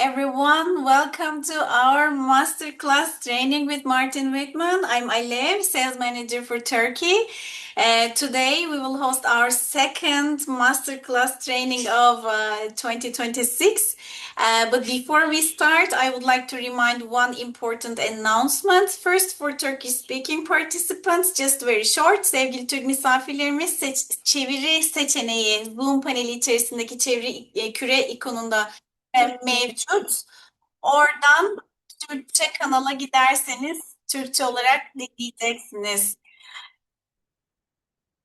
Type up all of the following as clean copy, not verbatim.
everyone. Welcome to our Masterclass training with Martin Wittmann. I'm Alev, Sales Manager for Turkey. Today we will host our second Masterclass training of 2026. But before we start, I would like to remind one important announcement. First, for Turkish speaking participants, just very short. Sevgili Türk misafirlerimiz çeviri seçeneği Zoom paneli içerisindeki çeviri küre ikonunda mevcut. Oradan Türkçe kanala giderseniz Türkçe olarak dinleyeceksiniz.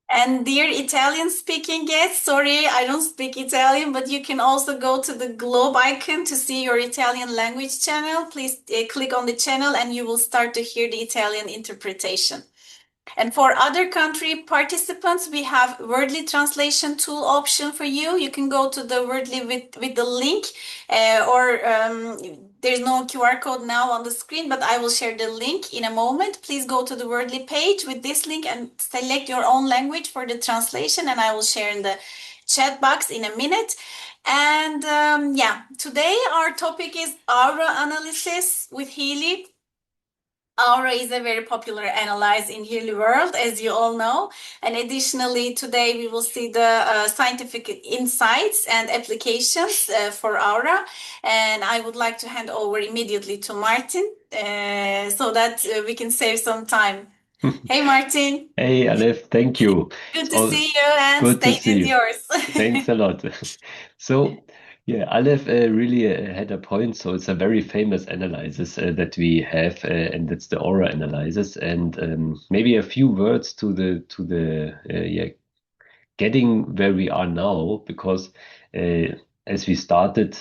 And dear Italian speaking guests, sorry, I don't speak Italian, but you can also go to the globe icon to see your Italian language channel. Please click on the channel and you will start to hear the Italian interpretation. And for other country participants, we have Wordly translation tool option for you. You can go to the Wordly with the link or there's no QR code now on the screen, but I will share the link in a moment. Please go to the Wordly page with this link and select your own language for the translation, and I will share in the chat box in a minute. And today our topic is aura analysis with Healy. Aura is a very popular analyze in Healy world, as you all know. And additionally, today we will see the scientific insights and applications for aura. And I would like to hand over immediately to Martin so that we can save some time. Hey, Martin. Hey, Aleph, thank you. Good to see you, and Good to stage see is you. yours. Thanks a lot. So, yeah, Aleph really had a point. So it's a very famous analysis that we have, and that's the aura analysis. And maybe a few words to the getting where we are now, because as we started,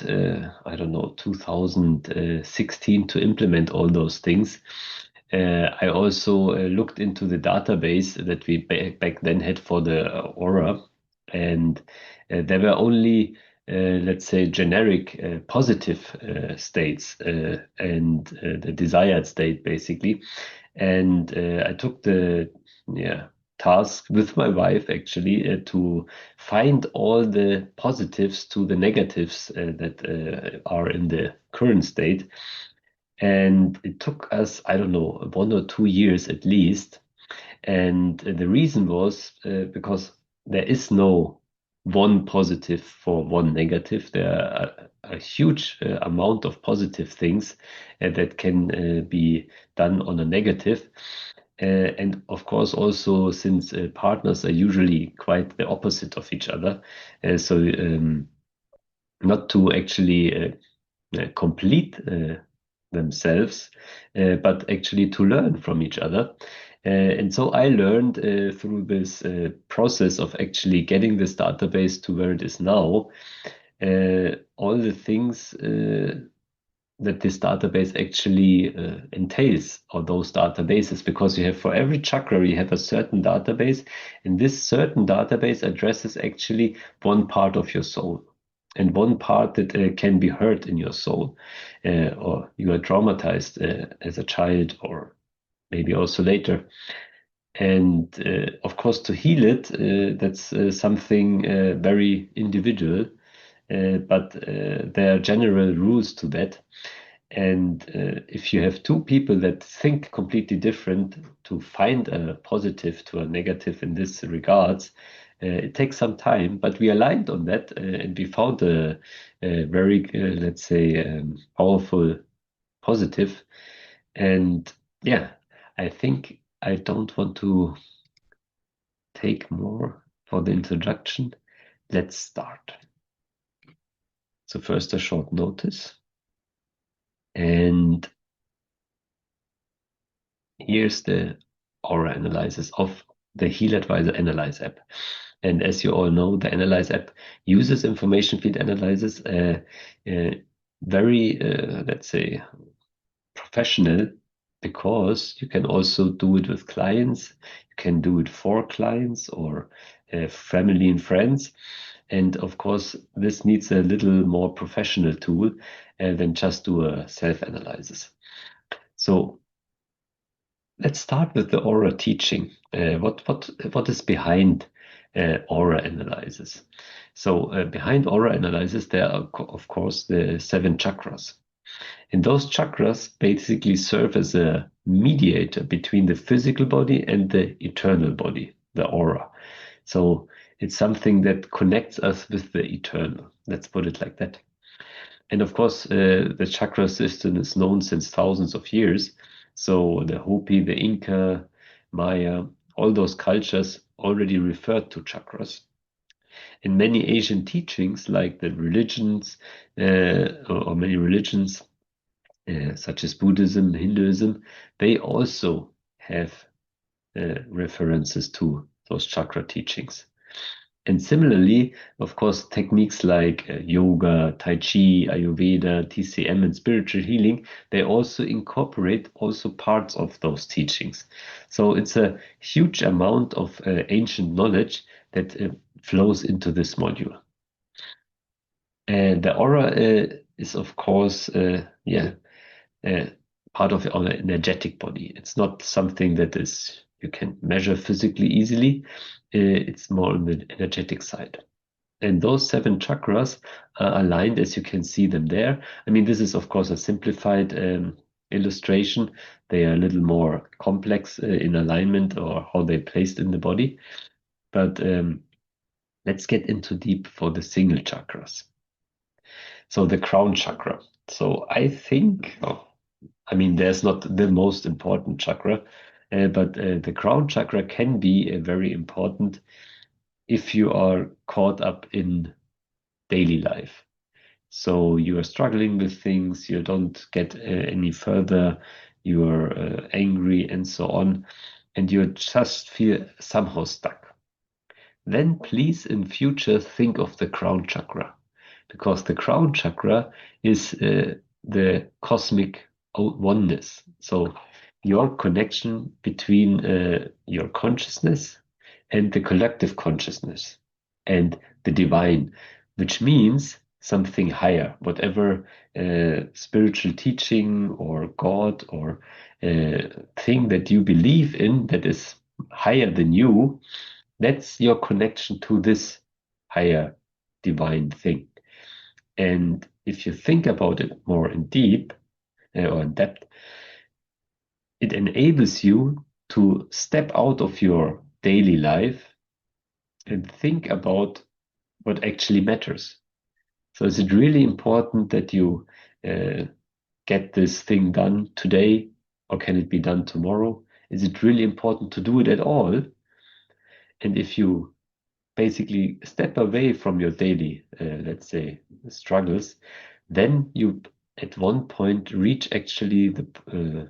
I don't know, 2016 to implement all those things. I also looked into the database that we back then had for the aura, and there were only, let's say, generic positive states and the desired state, basically. And I took the task with my wife, actually, to find all the positives to the negatives that are in the current state. And it took us, I don't know, 1 or 2 years at least. And the reason was because there is no one positive for one negative. There are a huge amount of positive things that can be done on a negative. And of course, also since partners are usually quite the opposite of each other, so not to actually complete themselves, but actually to learn from each other. And so I learned through this process of actually getting this database to where it is now, all the things that this database actually entails, or those databases, because you have for every chakra, you have a certain database, and this certain database addresses actually one part of your soul. And one part that can be hurt in your soul, or you are traumatized as a child, or maybe also later. And of course, to heal it, that's something very individual, but there are general rules to that. And if you have two people that think completely different, to find a positive to a negative in this regards, it takes some time, but we aligned on that, and we found a very, let's say, powerful positive. And yeah, I think I don't want to take more for the introduction. Let's start. So first, a short notice. And here's the aura analysis of the HealAdvisor Analyse app. And as you all know, the Analyze app uses information feed analysis, very, let's say, professional, because you can also do it with clients. You can do it for clients or family and friends. And of course, this needs a little more professional tool than just do a self-analysis. So let's start with the aura teaching. What is behind aura analysis. So behind aura analysis, there are, of course, the 7 chakras. And those chakras basically serve as a mediator between the physical body and the eternal body, the aura. So it's something that connects us with the eternal. Let's put it like that. And of course, the chakra system is known since thousands of years. So the Hopi, the Inca, Maya, all those cultures already referred to chakras. In many Asian teachings, like the religions, or many religions, such as Buddhism, Hinduism, they also have references to those chakra teachings. And similarly, of course, techniques like yoga, Tai Chi, Ayurveda, TCM, and spiritual healing, they also incorporate also parts of those teachings. So it's a huge amount of ancient knowledge that flows into this module. And the aura is, of course, part of our energetic body. It's not something that is you can measure physically easily. It's more on the energetic side. And those 7 chakras are aligned as you can see them there. I mean, this is, of course, a simplified illustration. They are a little more complex in alignment or how they're placed in the body. But let's get into deep for the single chakras. So the crown chakra. So I think, I mean, there's not the most important chakra, but the crown chakra can be very important if you are caught up in daily life. So you are struggling with things, you don't get any further, you're angry and so on, and you just feel somehow stuck. Then please in future think of the crown chakra, because the crown chakra is the cosmic oneness. So your connection between your consciousness and the collective consciousness and the divine, which means something higher, whatever spiritual teaching or God or thing that you believe in that is higher than you, that's your connection to this higher divine thing. And if you think about it more in deep or in depth, it enables you to step out of your daily life and think about what actually matters. So is it really important that you get this thing done today, or can it be done tomorrow? Is it really important to do it at all? And if you basically step away from your daily, let's say, struggles, then you at one point reach actually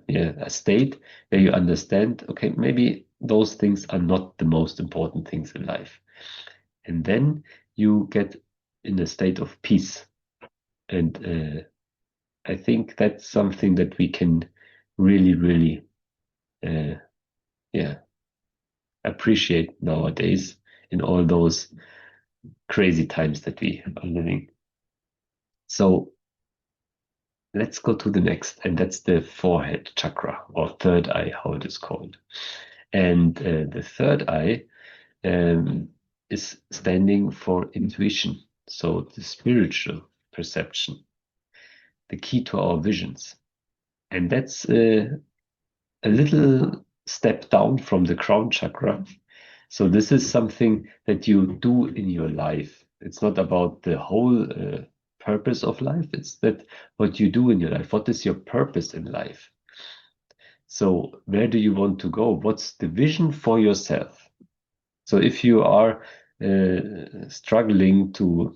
a state where you understand, okay, maybe those things are not the most important things in life. And then you get in a state of peace. And I think that's something that we can really, really, appreciate nowadays in all those crazy times that we are living. So let's go to the next, and that's the forehead chakra, or third eye, how it is called. And the third eye is standing for intuition, so the spiritual perception, the key to our visions. And that's a little step down from the crown chakra. So this is something that you do in your life. It's not about the whole purpose of life. It's that what you do in your life. What is your purpose in life? So where do you want to go? What's the vision for yourself? So if you are struggling to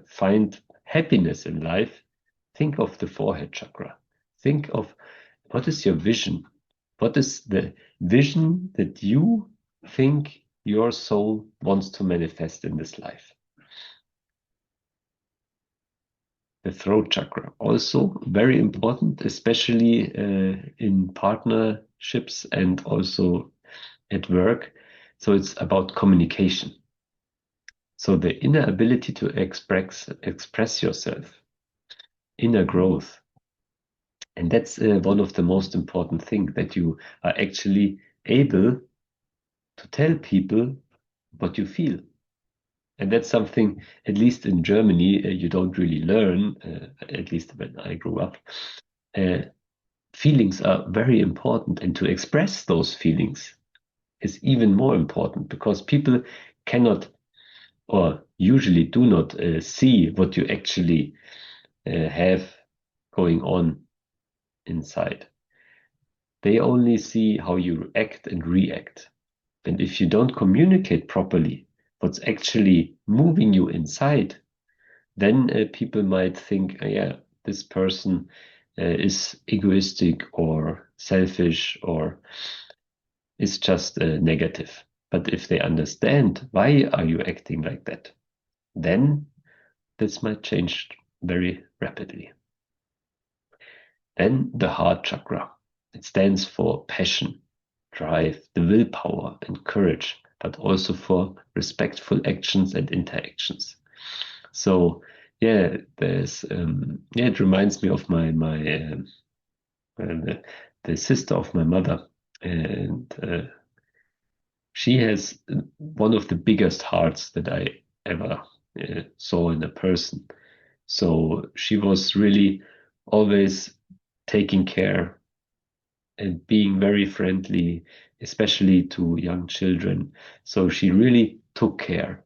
find happiness in life, think of the forehead chakra. Think of what is your vision? What is the vision that you think your soul wants to manifest in this life? The throat chakra, also very important, especially in partnerships and also at work. So it's about communication. So the inner ability to express yourself, inner growth. And that's one of the most important things, that you are actually able to tell people what you feel. And that's something, at least in Germany, you don't really learn, at least when I grew up. Feelings are very important, and to express those feelings is even more important, because people cannot, or usually do not, see what you actually have going on inside. They only see how you act and react. And if you don't communicate properly what's actually moving you inside, then people might think, yeah, this person is egoistic or selfish or is just negative. But if they understand why are you acting like that, then this might change very rapidly. Then the heart chakra. It stands for passion, drive, the willpower and courage, but also for respectful actions and interactions. So yeah, there's it reminds me of the sister of my mother, and she has one of the biggest hearts that I ever saw in a person. So she was really always taking care and being very friendly, especially to young children. So she really took care,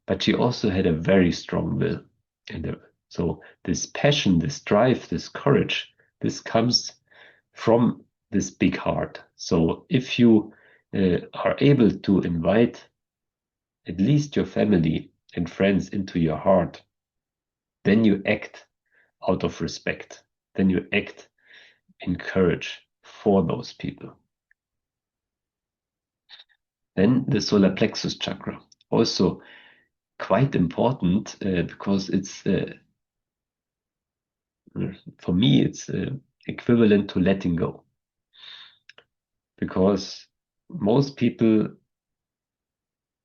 but she also had a very strong will. And so this passion, this drive, this courage, this comes from this big heart. So if you are able to invite at least your family and friends into your heart, then you act out of respect. Then you act in courage for those people. Then the solar plexus chakra, also quite important because it's, for me, it's equivalent to letting go. Because most people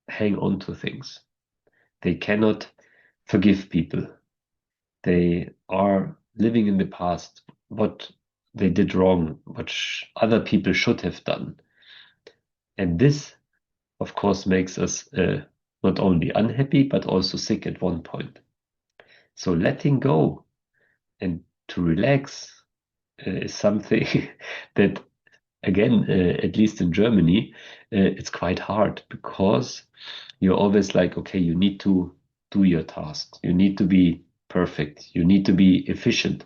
hang on to things. They cannot forgive people. They are living in the past, what they did wrong, what other people should have done. And this, of course, makes us not only unhappy, but also sick at one point. So letting go and to relax is something that, again, at least in Germany, it's quite hard, because you're always like, okay, you need to do your tasks. You need to be perfect. You need to be efficient.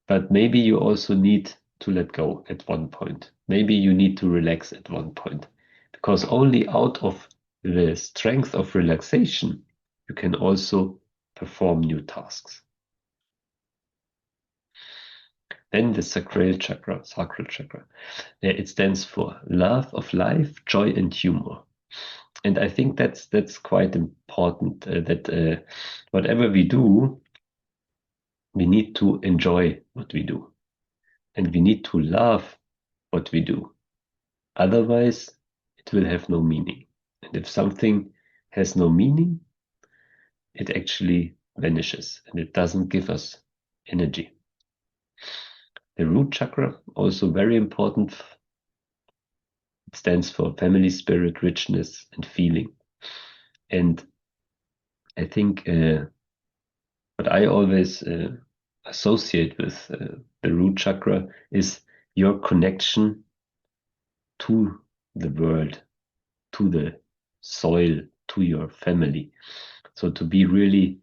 But maybe you also need to let go at one point. Maybe you need to relax at one point, because only out of the strength of relaxation, you can also perform new tasks. Then the sacral chakra. It stands for love of life, joy, and humor. And I think that's quite important, that whatever we do, we need to enjoy what we do. And we need to love what we do. Otherwise, it will have no meaning. And if something has no meaning, it actually vanishes and it doesn't give us energy. The root chakra, also very important. It stands for family spirit, richness, and feeling. And I think what I always associate with the root chakra is your connection to the world, to the soil, to your family. So to be really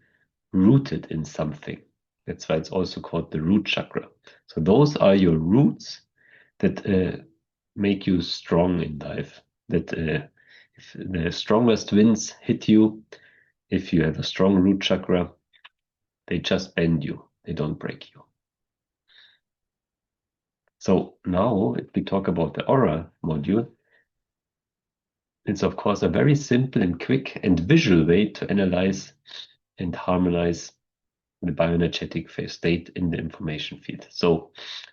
rooted in something. That's why it's also called the root chakra. So those are your roots that make you strong in life. That if the strongest winds hit you, if you have a strong root chakra, they just bend you. They don't break you. So now, if we talk about the aura module, it's of course a very simple and quick and visual way to analyze and harmonize the bioenergetic phase state in the information field. So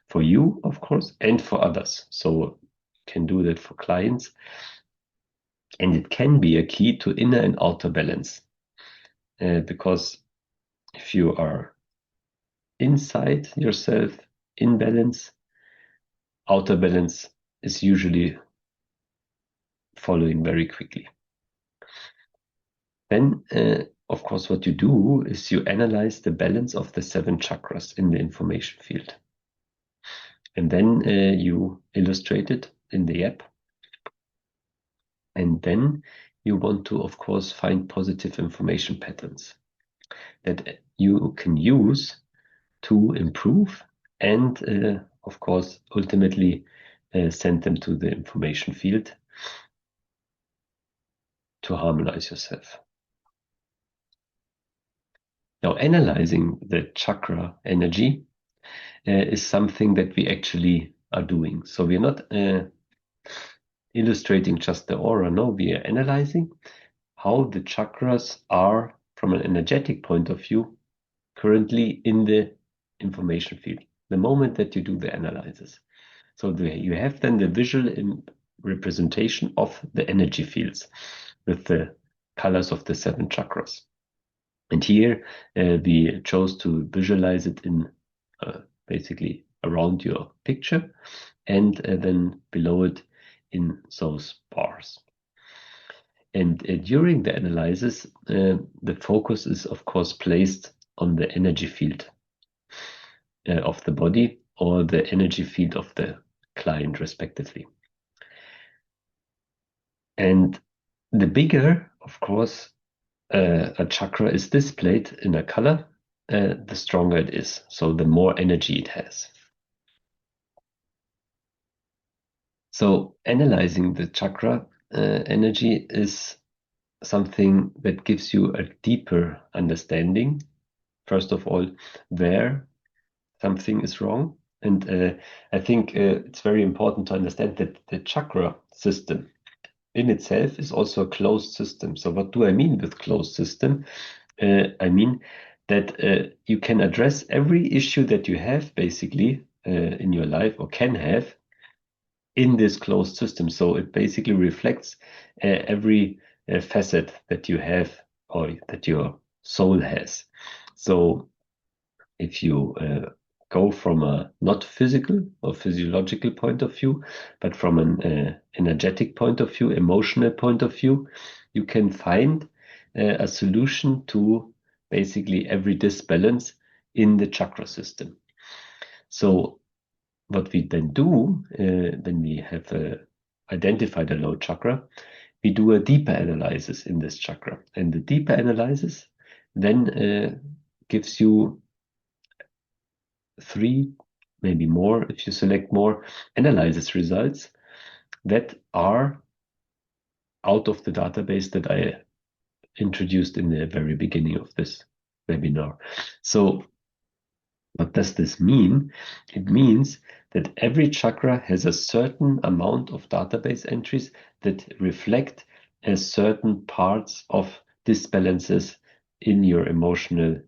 for you, of course, and for others. So you can do that for clients. And it can be a key to inner and outer balance. Because if you are inside yourself in balance, outer balance is usually following very quickly. Then, of course, what you do is you analyze the balance of the 7 chakras in the information field. And then you illustrate it in the app. And then you want to, of course, find positive information patterns that you can use to improve and, of course, ultimately send them to the information field to harmonize yourself. Now, analyzing the chakra energy is something that we actually are doing. So we're not illustrating just the aura. No, we are analyzing how the chakras are, from an energetic point of view, currently in the information field, the moment that you do the analysis. So you have then the visual representation of the energy fields with the colors of the 7 chakras. And here we chose to visualize it in basically around your picture and then below it in those bars. And during the analysis, the focus is, of course, placed on the energy field of the body or the energy field of the client, respectively. And the bigger, of course, a chakra is displayed in a color, the stronger it is. So the more energy it has. So analyzing the chakra energy is something that gives you a deeper understanding, first of all, where something is wrong. And I think it's very important to understand that the chakra system in itself is also a closed system. So what do I mean with closed system? I mean that you can address every issue that you have basically in your life or can have in this closed system. So it basically reflects every facet that you have or that your soul has. So if you go from a not physical or physiological point of view, but from an energetic point of view, emotional point of view, you can find a solution to basically every disbalance in the chakra system. So what we then do, when we have identified a low chakra, we do a deeper analysis in this chakra. And the deeper analysis then gives you 3, maybe more, if you select more, analysis results that are out of the database that I introduced in the very beginning of this webinar. So what does this mean? It means that every chakra has a certain amount of database entries that reflect certain parts of disbalances in your emotional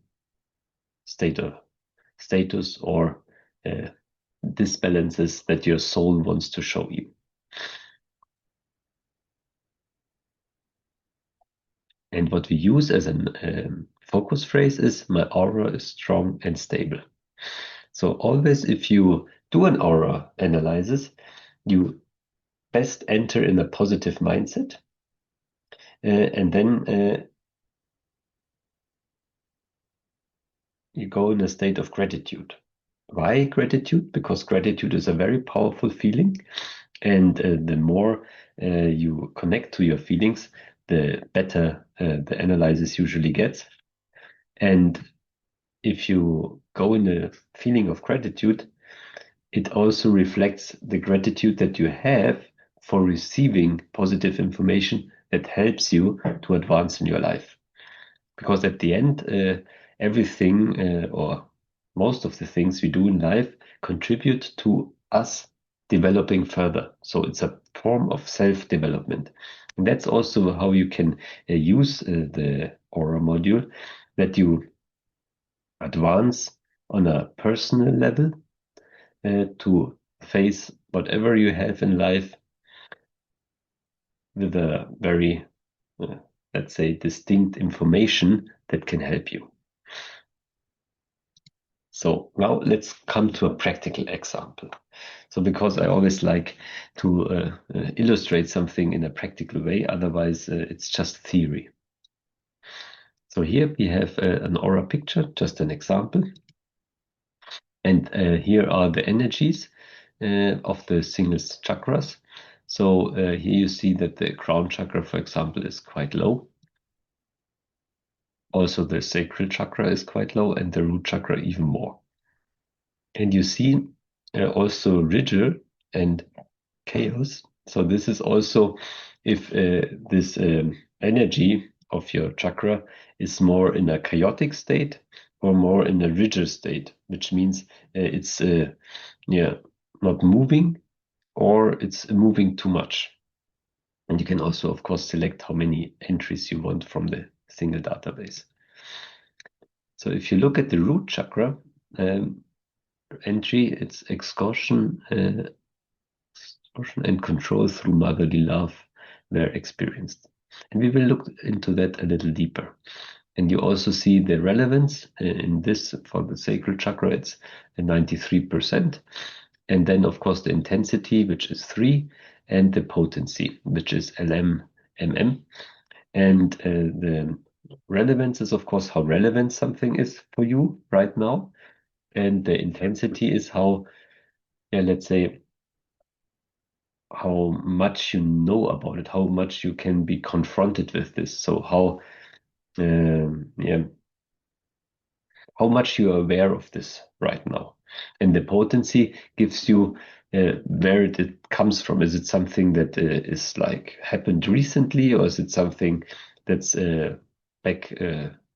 status or disbalances that your soul wants to show you. And what we use as a focus phrase is, my aura is strong and stable. So always, if you do an aura analysis, you best enter in a positive mindset and then you go in a state of gratitude. Why gratitude? Because gratitude is a very powerful feeling, and the more you connect to your feelings, the better the analysis usually gets. And if you go in a feeling of gratitude, it also reflects the gratitude that you have for receiving positive information that helps you to advance in your life. Because at the end, everything or most of the things we do in life contribute to us developing further. So it's a form of self-development. And that's also how you can use the Aura module, that you advance on a personal level to face whatever you have in life with a very, let's say, distinct information that can help you. So now let's come to a practical example. So because I always like to illustrate something in a practical way, otherwise it's just theory. So here we have an aura picture, just an example. And here are the energies of the single chakras. So here you see that the crown chakra, for example, is quite low. Also, the sacral chakra is quite low, and the root chakra even more. And you see also rigor and chaos. So this is also if this energy of your chakra is more in a chaotic state or more in a rigid state, which means it's not moving or it's moving too much. And you can also, of course, select how many entries you want from the single database. So if you look at the root chakra entry, it's exhaustion and control through motherly love were experienced. And we will look into that a little deeper. And you also see the relevance in this for the sacral chakra, it's 93%. And then, of course, the intensity, which is 3, and the potency, which is LM. And the relevance is, of course, how relevant something is for you right now. And the intensity is how, let's say, how much you know about it, how much you can be confronted with this. So how much you are aware of this right now. And the potency gives you where it comes from. Is it something that is like happened recently, or is it something that's back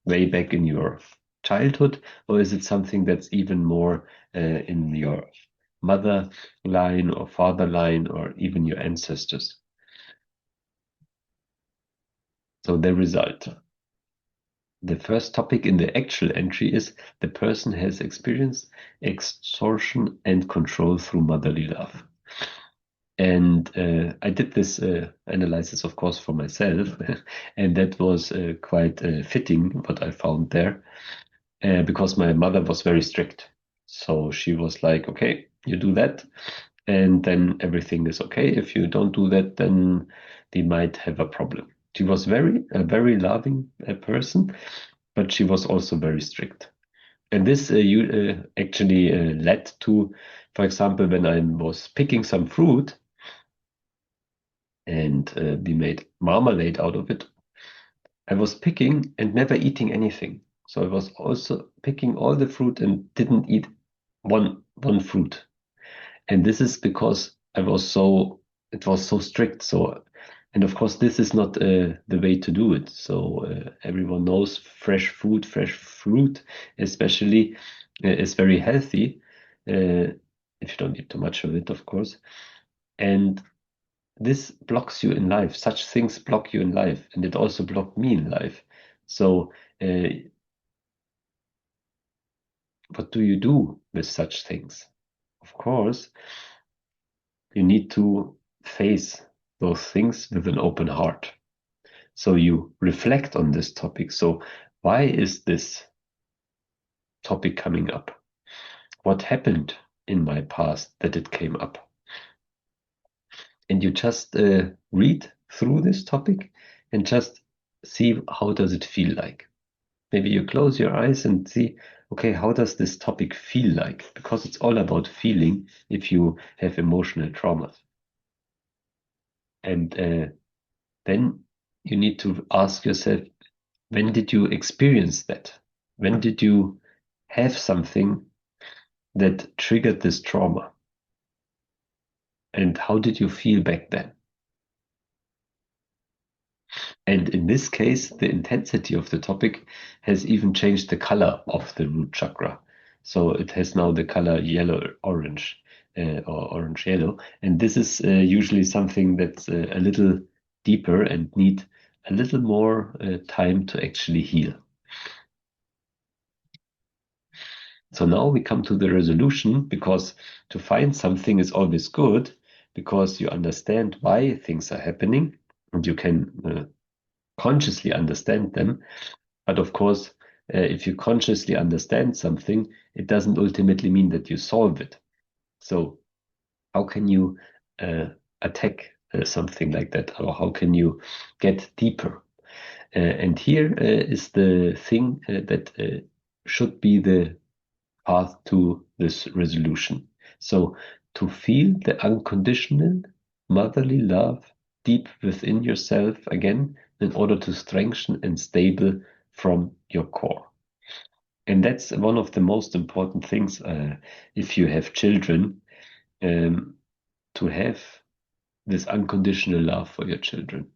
way back in your childhood, or is it something that's even more in your mother line or father line or even your ancestors? So the result. The first topic in the actual entry is the person has experienced extortion and control through motherly love. And I did this analysis, of course, for myself, and that was quite fitting what I found there, because my mother was very strict. So she was like, okay, you do that, and then everything is okay. If you don't do that, then they might have a problem. She was a very loving person, but she was also very strict. And this actually led to, for example, when I was picking some fruit and we made marmalade out of it, I was picking and never eating anything. So I was also picking all the fruit and didn't eat one fruit. And this is because it was so strict. So, and of course, this is not the way to do it. So everyone knows fresh food, fresh fruit, especially, is very healthy if you don't eat too much of it, of course. And this blocks you in life. Such things block you in life, and it also blocked me in life. So, what do you do with such things? Of course, you need to face those things with an open heart. So you reflect on this topic. So why is this topic coming up? What happened in my past that it came up? And you just read through this topic and just see how does it feel like. Maybe you close your eyes and see, okay, how does this topic feel like? Because it's all about feeling if you have emotional traumas. And then you need to ask yourself, when did you experience that? When did you have something that triggered this trauma? And how did you feel back then? And in this case, the intensity of the topic has even changed the color of the root chakra. So it has now the color yellow orange or orange yellow. And this is usually something that's a little deeper and need a little more time to actually heal. So now we come to the resolution, because to find something is always good because you understand why things are happening and you can consciously understand them. But of course, if you consciously understand something, it doesn't ultimately mean that you solve it. So how can you attack something like that? Or how can you get deeper? And here is the thing that should be the path to this resolution. So to feel the unconditional motherly love deep within yourself again in order to strengthen and stable from your core. And that's one of the most important things if you have children, to have this unconditional love for your children.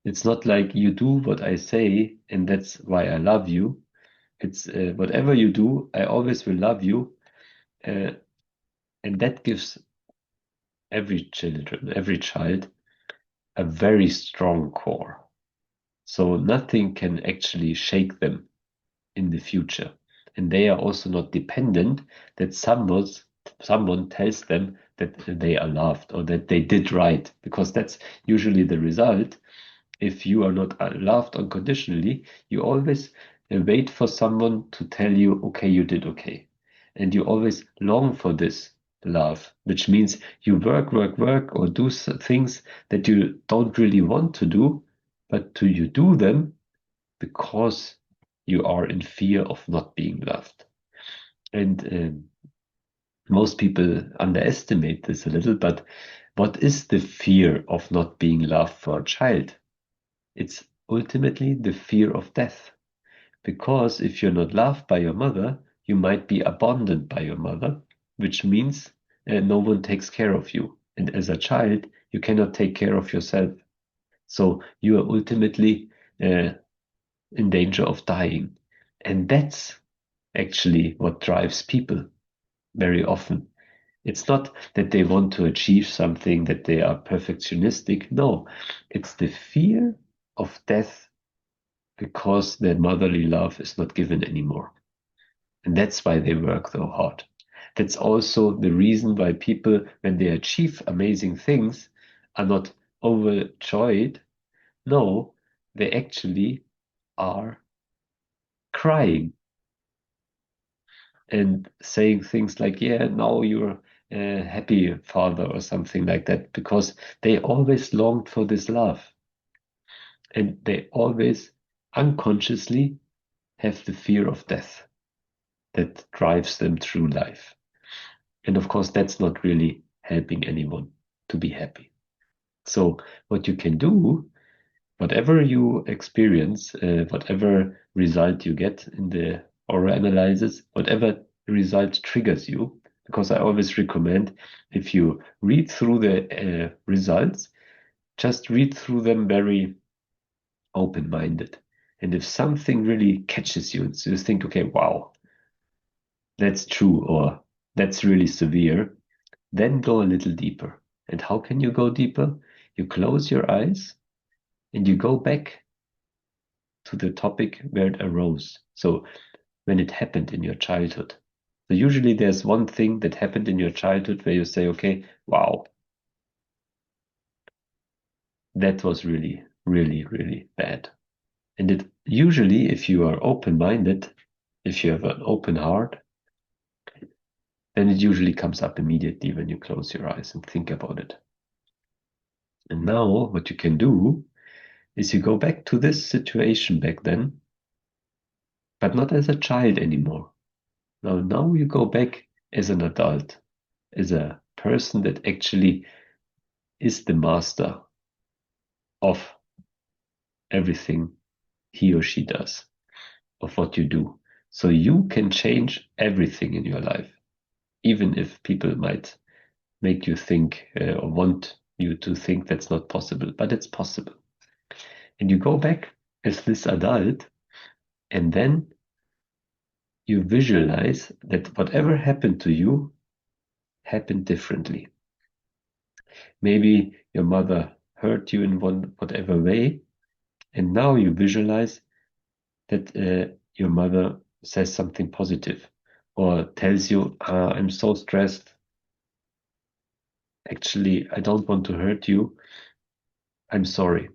It's not like you do what I say and that's why I love you. It's whatever you do, I always will love you. And that gives every child, a very strong core. So nothing can actually shake them in the future. And they are also not dependent that someone tells them that they are loved or that they did right, because that's usually the result. If you are not loved unconditionally, you always wait for someone to tell you, okay, you did okay. And you always long for this love, which means you work, or do things that you don't really want to do, but you do them because you are in fear of not being loved. And most people underestimate this a little, but what is the fear of not being loved for a child? It's ultimately the fear of death. Because if you're not loved by your mother, you might be abandoned by your mother, which means no one takes care of you. And as a child, you cannot take care of yourself. So you are ultimately in danger of dying. And that's actually what drives people very often. It's not that they want to achieve something, that they are perfectionistic. No, it's the fear of death because their motherly love is not given anymore. And that's why they work so hard. That's also the reason why people, when they achieve amazing things, are not overjoyed. No, they actually are crying and saying things like, yeah, now you're a happy father or something like that, because they always longed for this love. And they always unconsciously have the fear of death that drives them through life. And of course, that's not really helping anyone to be happy. So, what you can do, whatever you experience, whatever result you get in the aura analysis, whatever result triggers you, because I always recommend if you read through the results, just read through them very open-minded. And if something really catches you, so you think, okay, wow, that's true, or that's really severe, then go a little deeper. And how can you go deeper? You close your eyes and you go back to the topic where it arose. So when it happened in your childhood. So usually there's one thing that happened in your childhood where you say, okay, wow, that was really, really, really bad. And it usually, if you are open-minded, if you have an open heart, then it usually comes up immediately when you close your eyes and think about it. And now what you can do is you go back to this situation back then, but not as a child anymore. Now you go back as an adult, as a person that actually is the master of everything he or she does, of what you do. So you can change everything in your life, even if people might make you think or want you to think that's not possible, but it's possible. And you go back as this adult, and then you visualize that whatever happened to you happened differently. Maybe your mother hurt you in whatever way, and now you visualize that your mother says something positive or tells you, I'm so stressed. Actually, I don't want to hurt you. I'm sorry.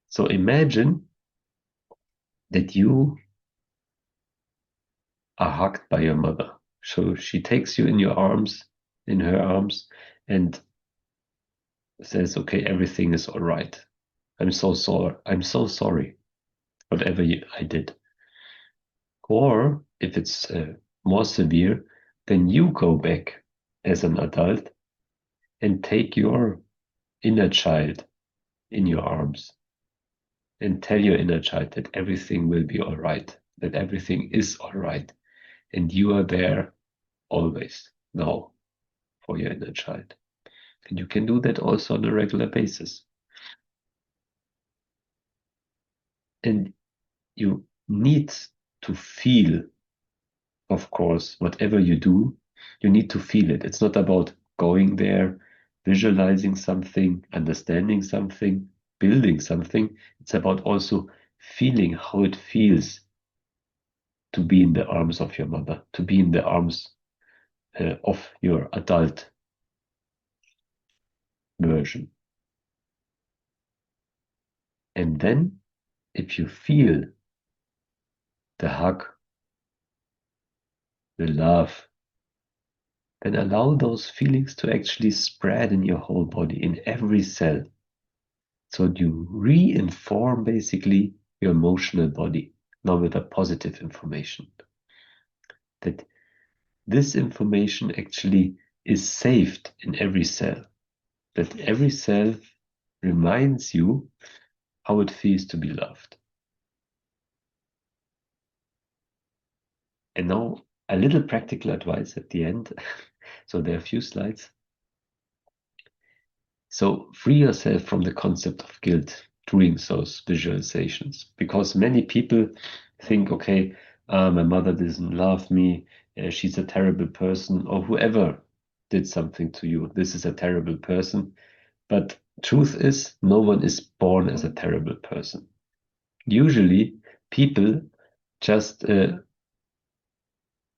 So imagine that you are hugged by your mother. So she takes you in her arms, and says, okay, everything is all right. I'm so sorry. I'm so sorry, whatever I did. Or if it's more severe, then you go back as an adult and take your inner child in your arms and tell your inner child that everything will be all right, that everything is all right, and you are there always now for your inner child. And you can do that also on a regular basis. And you need to feel, of course, whatever you do, you need to feel it. It's not about going there, visualizing something, understanding something, building something. It's about also feeling how it feels to be in the arms of your mother, to be in the arms of your adult version. And then, if you feel the hug, the love, then allow those feelings to actually spread in your whole body, in every cell. So you re-inform basically your emotional body, now with a positive information. That this information actually is saved in every cell. That every cell reminds you how it feels to be loved. And now a little practical advice at the end. So there are a few slides. So free yourself from the concept of guilt doing those visualizations, because many people think, okay, my mother doesn't love me, she's a terrible person, or whoever did something to you, this is a terrible person. But truth is, no one is born as a terrible person. Usually, people just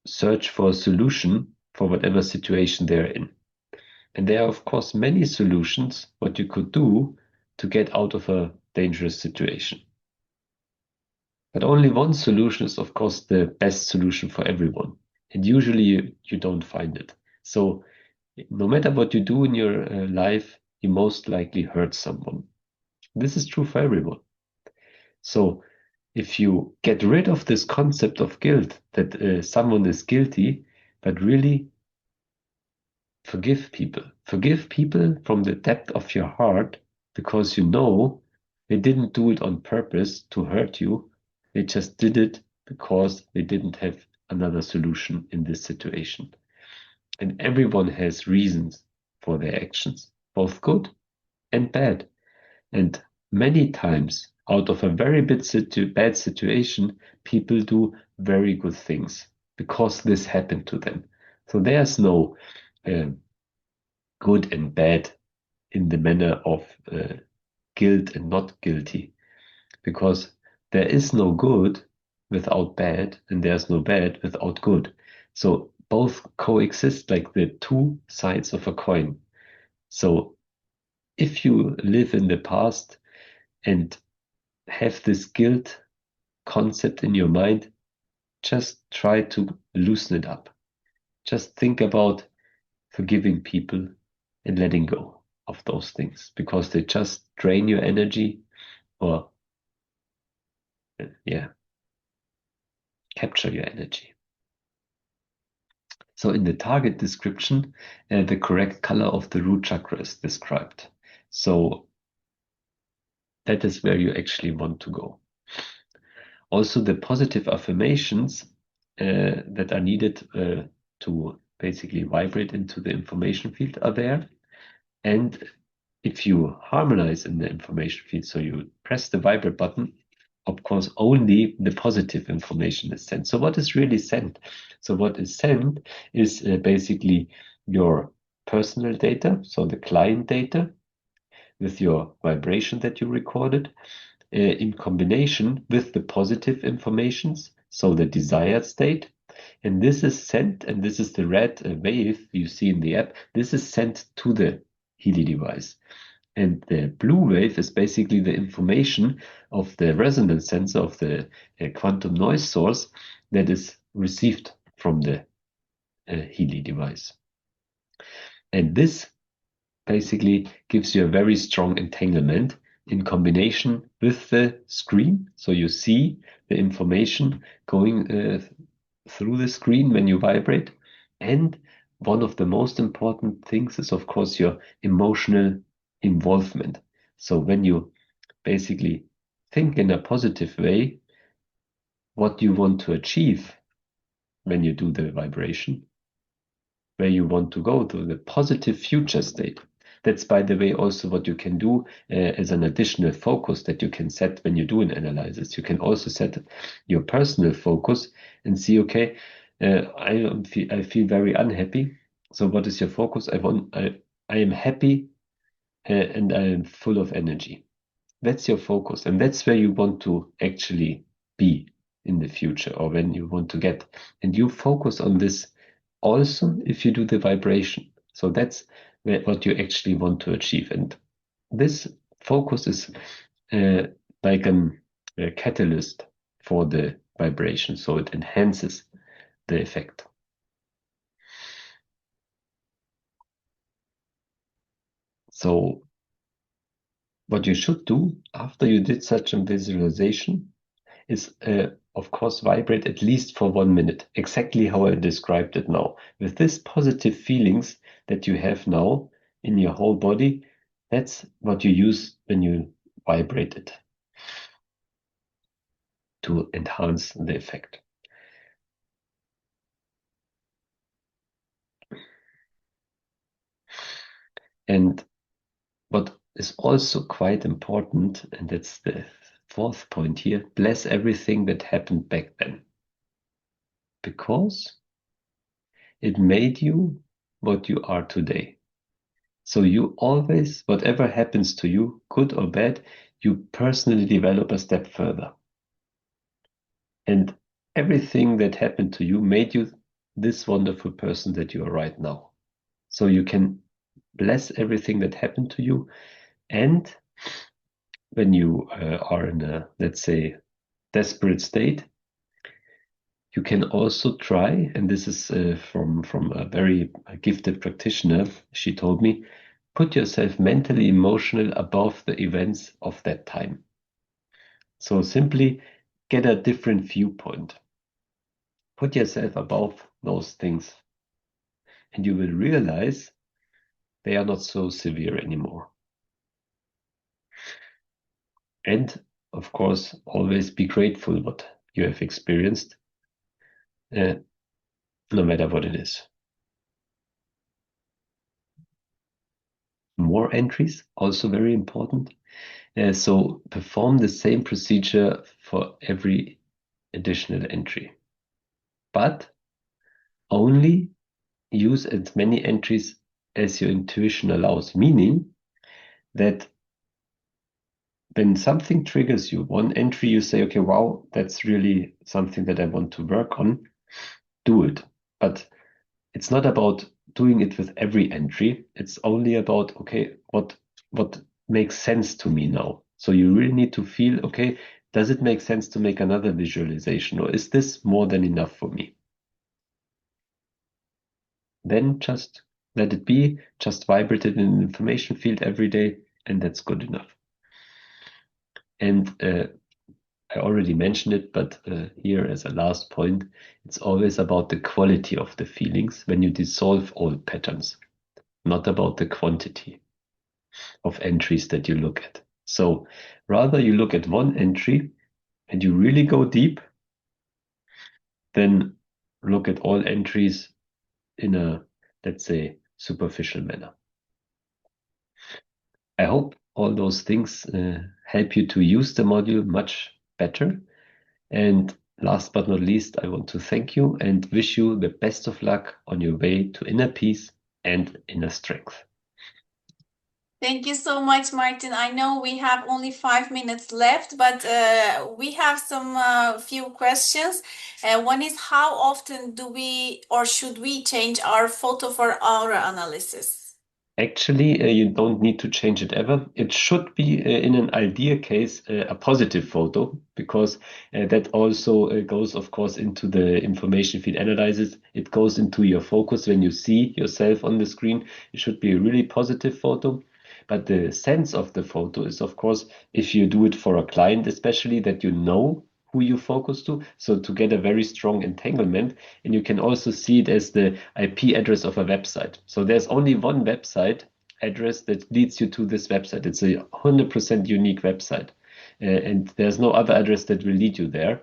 search for a solution for whatever situation they're in. And there are, of course, many solutions what you could do to get out of a dangerous situation. But only one solution is, of course, the best solution for everyone. And usually you don't find it. So no matter what you do in your life, you most likely hurt someone. This is true for everyone. So if you get rid of this concept of guilt, that someone is guilty, but really forgive people. Forgive people from the depth of your heart, because you know they didn't do it on purpose to hurt you. They just did it because they didn't have another solution in this situation. And everyone has reasons for their actions, both good and bad. And many times, out of a very bad situation, people do very good things because this happened to them. So there's no good and bad in the manner of guilt and not guilty, because there is no good without bad, and there's no bad without good. So both coexist like the two sides of a coin. So if you live in the past and have this guilt concept in your mind, just try to loosen it up. Just think about forgiving people and letting go of those things, because they just drain your energy, or capture your energy. So in the target description, the correct color of the root chakra is described. So that is where you actually want to go. Also, the positive affirmations that are needed to basically vibrate into the information field are there. And if you harmonize in the information field, so you press the vibrate button, of course, only the positive information is sent. So what is really sent? So what is sent is basically your personal data, so the client data with your vibration that you recorded, in combination with the positive informations, so the desired state. And this is sent, and this is the red wave you see in the app. This is sent to the Healy device. And the blue wave is basically the information of the resonance sensor of the quantum noise source that is received from the Healy device. And this basically gives you a very strong entanglement in combination with the screen. So you see the information going through the screen when you vibrate. And one of the most important things is, of course, your emotional involvement. So when you basically think in a positive way what you want to achieve when you do the vibration, where you want to go to the positive future state. That's, by the way, also what you can do as an additional focus that you can set when you do an analysis. You can also set your personal focus and see, okay, I feel very unhappy. So what is your focus? I am happy and I am full of energy. That's your focus, and that's where you want to actually be in the future, or when you want to get. And you focus on this also if you do the vibration. So that's what you actually want to achieve. And this focus is like a catalyst for the vibration. So it enhances the effect. So what you should do after you did such a visualization is, of course, vibrate at least for 1 minute, exactly how I described it now. With these positive feelings that you have now in your whole body, that's what you use when you vibrate it to enhance the effect. And what is also quite important, and that's the fourth point here, bless everything that happened back then. Because it made you what you are today. So you always, whatever happens to you, good or bad, you personally develop a step further. And everything that happened to you made you this wonderful person that you are right now. So you can bless everything that happened to you. And when you are in a, let's say, desperate state, you can also try, and this is from a very gifted practitioner, she told me, put yourself mentally emotional above the events of that time. So simply get a different viewpoint. Put yourself above those things, and you will realize they are not so severe anymore. And of course, always be grateful what you have experienced, no matter what it is. More entries, also very important. So perform the same procedure for every additional entry, but only use as many entries as your intuition allows, meaning that when something triggers you, one entry, you say, okay, wow, that's really something that I want to work on, do it. But it's not about doing it with every entry. It's only about, okay, what makes sense to me now? So you really need to feel, okay, does it make sense to make another visualization, or is this more than enough for me? Then just let it be, just vibrate it in an information field every day, and that's good enough. And I already mentioned it, but here as a last point, it's always about the quality of the feelings when you dissolve old patterns, not about the quantity of entries that you look at. So rather you look at one entry and you really go deep, then look at all entries in a, let's say, superficial manner. I hope all those things help you to use the module much better. And last but not least, I want to thank you and wish you the best of luck on your way to inner peace and inner strength. Thank you so much, Martin. I know we have only 5 minutes left, but we have some few questions. One is, how often do we or should we change our photo for aura analysis? Actually, you don't need to change it ever. It should be, in an ideal case, a positive photo, because that also goes, of course, into the information feed analysis. It goes into your focus when you see yourself on the screen. It should be a really positive photo. But the sense of the photo is, of course, if you do it for a client, especially that you know who you focus to, so to get a very strong entanglement. And you can also see it as the IP address of a website. So there's only one website address that leads you to this website. It's a 100% unique website. And there's no other address that will lead you there.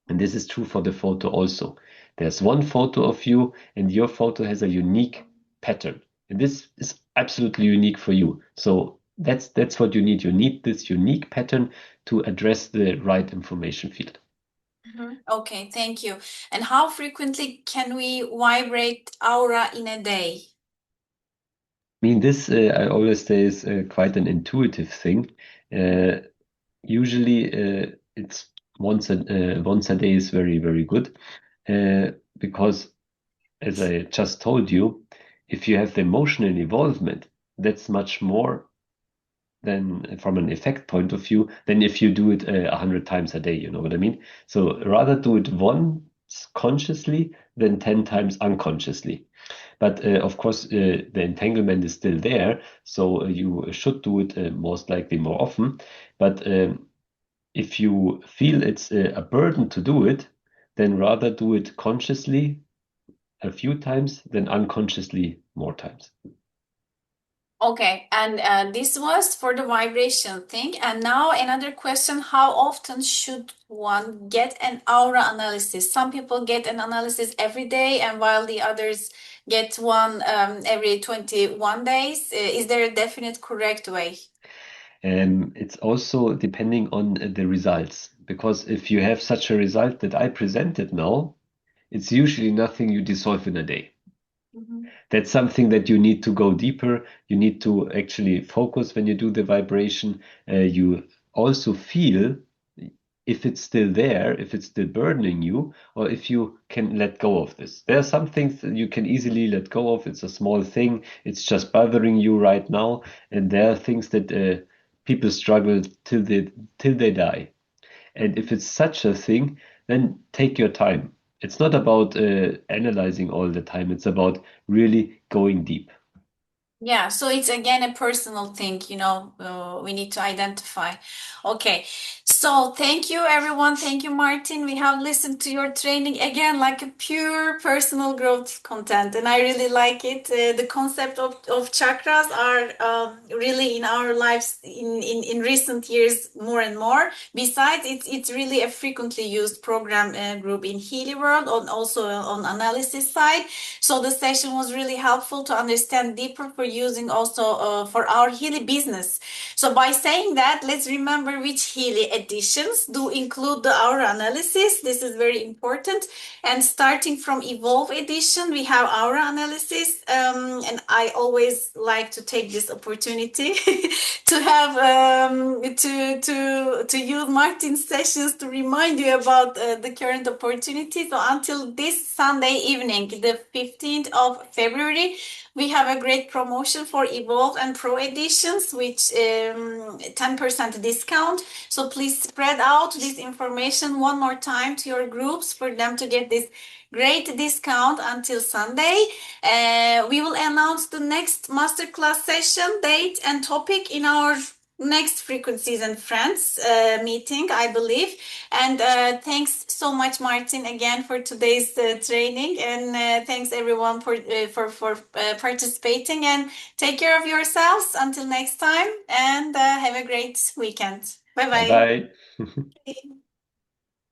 And this is true for the photo also. There's one photo of you, and your photo has a unique pattern. And this is absolutely unique for you. So that's what you need. You need this unique pattern to address the right information field. Okay, thank you. And how frequently can we vibrate aura in a day? I mean, this I always say is quite an intuitive thing. Usually, it's once a day is very, very good, because as I just told you, if you have the emotional involvement, that's much more than from an effect point of view than if you do it 100 times a day. You know what I mean? So rather do it once consciously than 10 times unconsciously. But of course, the entanglement is still there, so you should do it most likely more often. But if you feel it's a burden to do it, then rather do it consciously a few times than unconsciously more times. Okay, and this was for the vibration thing. And now another question, how often should one get an aura analysis? Some people get an analysis every day, and while the others get one every 21 days. Is there a definite correct way? It's also depending on the results, because if you have such a result that I presented now, it's usually nothing you dissolve in a day. That's something that you need to go deeper. You need to actually focus when you do the vibration. You also feel if it's still there, if it's still burdening you, or if you can let go of this. There are some things that you can easily let go of. It's a small thing. It's just bothering you right now. And there are things that people struggle till they die. And if it's such a thing, then take your time. It's not about analyzing all the time. It's about really going deep. Yeah, so it's again a personal thing, we need to identify. Okay, so thank you, everyone. Thank you, Martin. We have listened to your training again, like a pure personal growth content, and I really like it. The concept of chakras are really in our lives in recent years more and more. Besides, it's really a frequently used program group in Healy world, and also on analysis side. So the session was really helpful to understand deeper for using also for our Healy business. So by saying that, let's remember which Healy editions do include the aura analysis. This is very important. And starting from Evolve edition, we have aura analysis. And I always like to take this opportunity to have to use Martin's sessions to remind you about the current opportunity. So until this Sunday evening, the 15th of February, we have a great promotion for Evolve and Pro editions, which 10% discount. So please spread out this information one more time to your groups for them to get this great discount until Sunday. We will announce the next masterclass session date and topic in our next Frequencies and Friends meeting, I believe. And thanks so much, Martin, again for today's training. And thanks everyone for participating. And take care of yourselves until next time. And have a great weekend. Bye Bye bye. bye.